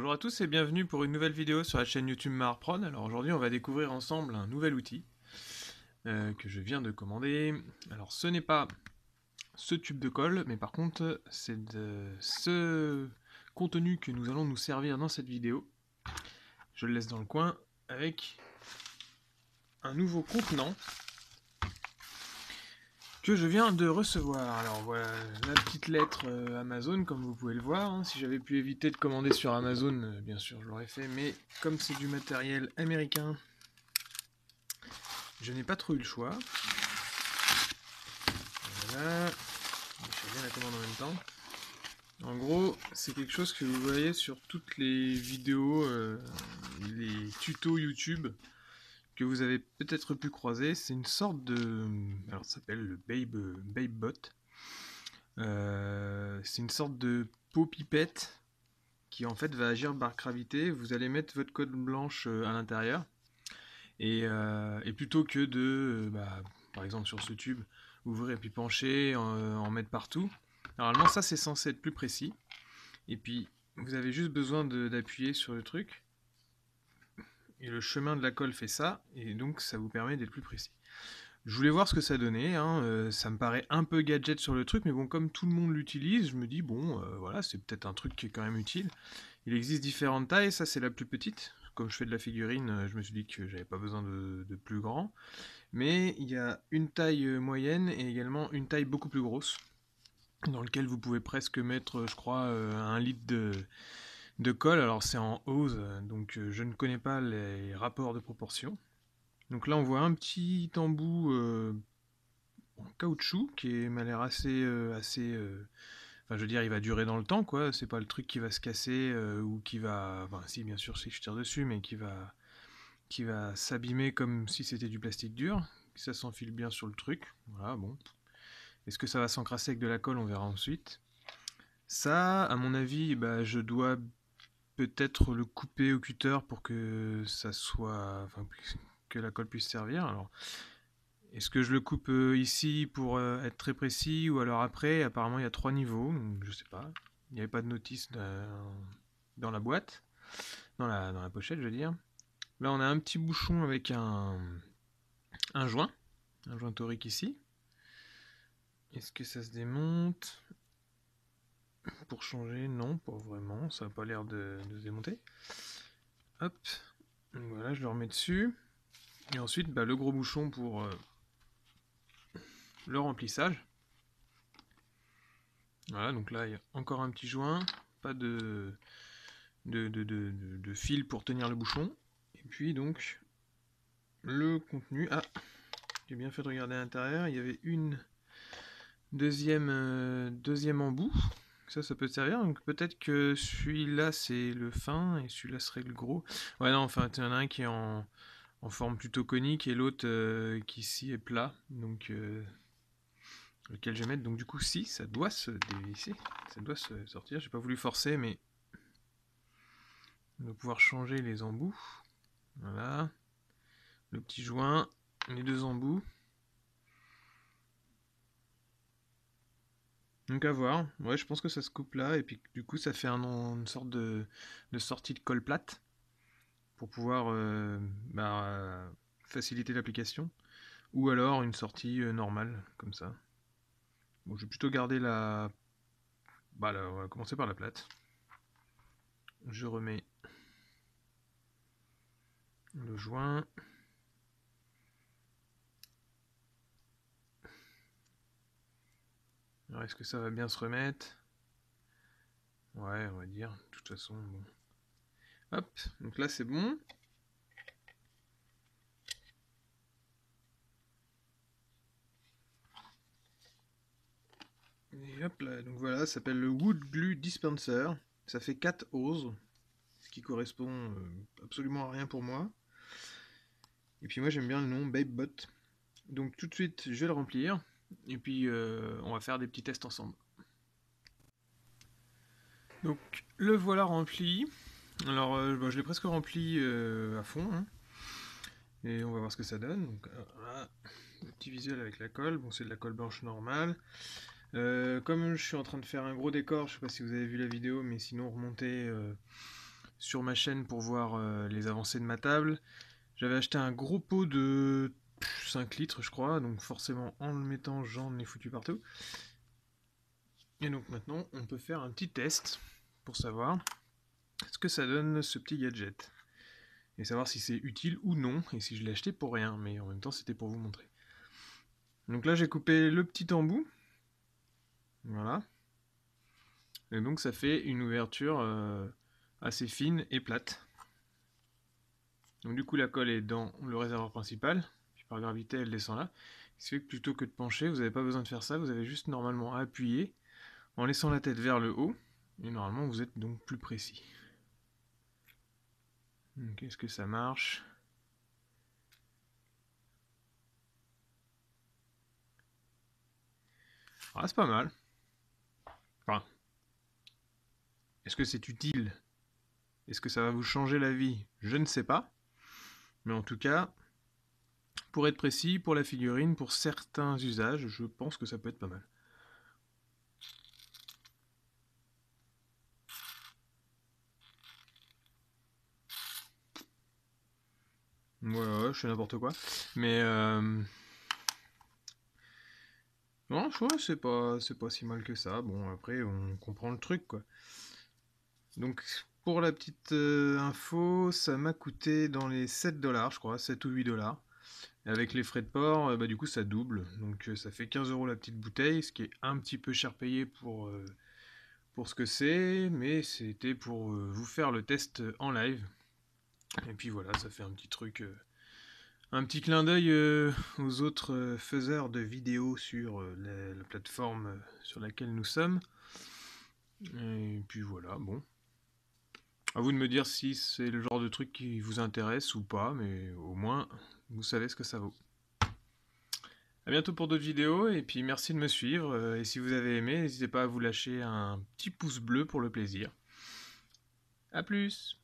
Bonjour à tous et bienvenue pour une nouvelle vidéo sur la chaîne YouTube Maharprod. Alors aujourd'hui on va découvrir ensemble un nouvel outil que je viens de commander. Alors ce n'est pas ce tube de colle, mais par contre c'est de ce contenu que nous allons nous servir dans cette vidéo. Je le laisse dans le coin avec un nouveau contenant que je viens de recevoir. Alors voilà la petite lettre Amazon comme vous pouvez le voir, hein. Si j'avais pu éviter de commander sur Amazon, bien sûr je l'aurais fait, mais comme c'est du matériel américain, je n'ai pas trop eu le choix. Voilà, je fais bien la commande en même temps. En gros, c'est quelque chose que vous voyez sur toutes les vidéos, les tutos YouTube que vous avez peut-être pu croiser. C'est une sorte de... Alors ça s'appelle le Babebot. C'est une sorte de peau pipette qui en fait va agir par gravité. Vous allez mettre votre colle blanche à l'intérieur. Et plutôt que de, par exemple sur ce tube, ouvrir et puis pencher, en mettre partout. Normalement ça c'est censé être plus précis. Et puis vous avez juste besoin d'appuyer sur le truc. Et le chemin de la colle fait ça, et donc ça vous permet d'être plus précis. Je voulais voir ce que ça donnait, hein. Ça me paraît un peu gadget sur le truc, mais bon, comme tout le monde l'utilise, je me dis, bon, voilà, c'est peut-être un truc qui est quand même utile. Il existe différentes tailles, ça c'est la plus petite. Comme je fais de la figurine, je me suis dit que j'avais pas besoin de plus grand. Mais il y a une taille moyenne et également une taille beaucoup plus grosse, dans lequel vous pouvez presque mettre, je crois, 1 litre de colle. Alors c'est en ose, donc je ne connais pas les rapports de proportion. Donc là on voit un petit embout en caoutchouc qui m'a l'air assez... Enfin je veux dire il va durer dans le temps quoi, c'est pas le truc qui va se casser ou qui va... Enfin si bien sûr si je tire dessus, mais qui va s'abîmer comme si c'était du plastique dur. Ça s'enfile bien sur le truc. Voilà, bon. Est-ce que ça va s'encrasser avec de la colle? On verra ensuite. Ça, à mon avis, je dois peut-être le couper au cutter pour que ça soit... Enfin, que la colle puisse servir. Alors, est-ce que je le coupe ici pour être très précis ou alors après? Apparemment, il y a 3 niveaux, donc je sais pas. Il n'y avait pas de notice dans la boîte, dans la pochette, je veux dire. Là, on a un petit bouchon avec un joint torique ici. Est-ce que ça se démonte? Pour changer, non, pas vraiment, ça n'a pas l'air de se démonter. Hop, voilà, je le remets dessus. Et ensuite, le gros bouchon pour le remplissage. Voilà, donc là, il y a encore un petit joint, pas de fil pour tenir le bouchon. Et puis donc, le contenu. Ah, j'ai bien fait de regarder à l'intérieur, il y avait une deuxième embout. Ça peut te servir. Donc peut-être que celui-là c'est le fin et celui-là serait le gros. Ouais, non, enfin, il y en a un qui est en forme plutôt conique et l'autre qui ici est plat. Donc lequel je vais mettre. Donc du coup, si, ça doit se dévisser. Ça doit se sortir. J'ai pas voulu forcer, mais on va pouvoir changer les embouts. Voilà. Le petit joint, les deux embouts. Donc à voir, ouais je pense que ça se coupe là et puis du coup ça fait une sorte de sortie de colle plate pour pouvoir faciliter l'application, ou alors une sortie normale comme ça. Bon, je vais plutôt garder la... on va commencer par la plate. Je remets le joint. Alors est-ce que ça va bien se remettre? Ouais, on va dire, de toute façon, bon. Hop, donc là c'est bon. Et hop là, donc voilà, ça s'appelle le Wood Glue Dispenser. Ça fait 4 oses, ce qui correspond absolument à rien pour moi. Et puis moi j'aime bien le nom Babebot. Donc tout de suite je vais le remplir. Et puis on va faire des petits tests ensemble. Donc le voilà rempli. Alors je l'ai presque rempli à fond, hein. Et on va voir ce que ça donne. Donc voilà, le petit visuel avec la colle. Bon, c'est de la colle blanche normale. Comme je suis en train de faire un gros décor, je sais pas si vous avez vu la vidéo, mais sinon remontez sur ma chaîne pour voir les avancées de ma table. J'avais acheté un gros pot de 5 litres, je crois, donc forcément en le mettant, j'en ai foutu partout. Et donc maintenant, on peut faire un petit test pour savoir ce que ça donne ce petit gadget. Et savoir si c'est utile ou non, et si je l'ai acheté pour rien, mais en même temps c'était pour vous montrer. Donc là j'ai coupé le petit embout, voilà, et donc ça fait une ouverture assez fine et plate. Donc du coup la colle est dans le réservoir principal, puis par gravité elle descend là, ce qui fait que plutôt que de pencher, vous n'avez pas besoin de faire ça, vous avez juste normalement à appuyer en laissant la tête vers le haut, et normalement vous êtes donc plus précis. Donc est-ce que ça marche ? Ah, c'est pas mal. Enfin, est-ce que c'est utile ? Est-ce que ça va vous changer la vie ? Je ne sais pas. Mais en tout cas, pour être précis, pour la figurine, pour certains usages, je pense que ça peut être pas mal. Ouais, je fais n'importe quoi. Mais non, ouais, c'est pas si mal que ça. Bon, après, on comprend le truc, quoi. Donc, pour la petite info, ça m'a coûté dans les 7 $, je crois, 7 ou 8 $. Et avec les frais de port, bah, du coup, ça double. Donc, ça fait 15 € la petite bouteille, ce qui est un petit peu cher payé pour ce que c'est, mais c'était pour vous faire le test en live. Et puis voilà, ça fait un petit truc, un petit clin d'œil aux autres faiseurs de vidéos sur la plateforme sur laquelle nous sommes. Et puis voilà, bon. À vous de me dire si c'est le genre de truc qui vous intéresse ou pas, mais au moins vous savez ce que ça vaut. A bientôt pour d'autres vidéos, et puis merci de me suivre. Et si vous avez aimé, n'hésitez pas à vous lâcher un petit pouce bleu pour le plaisir. A plus!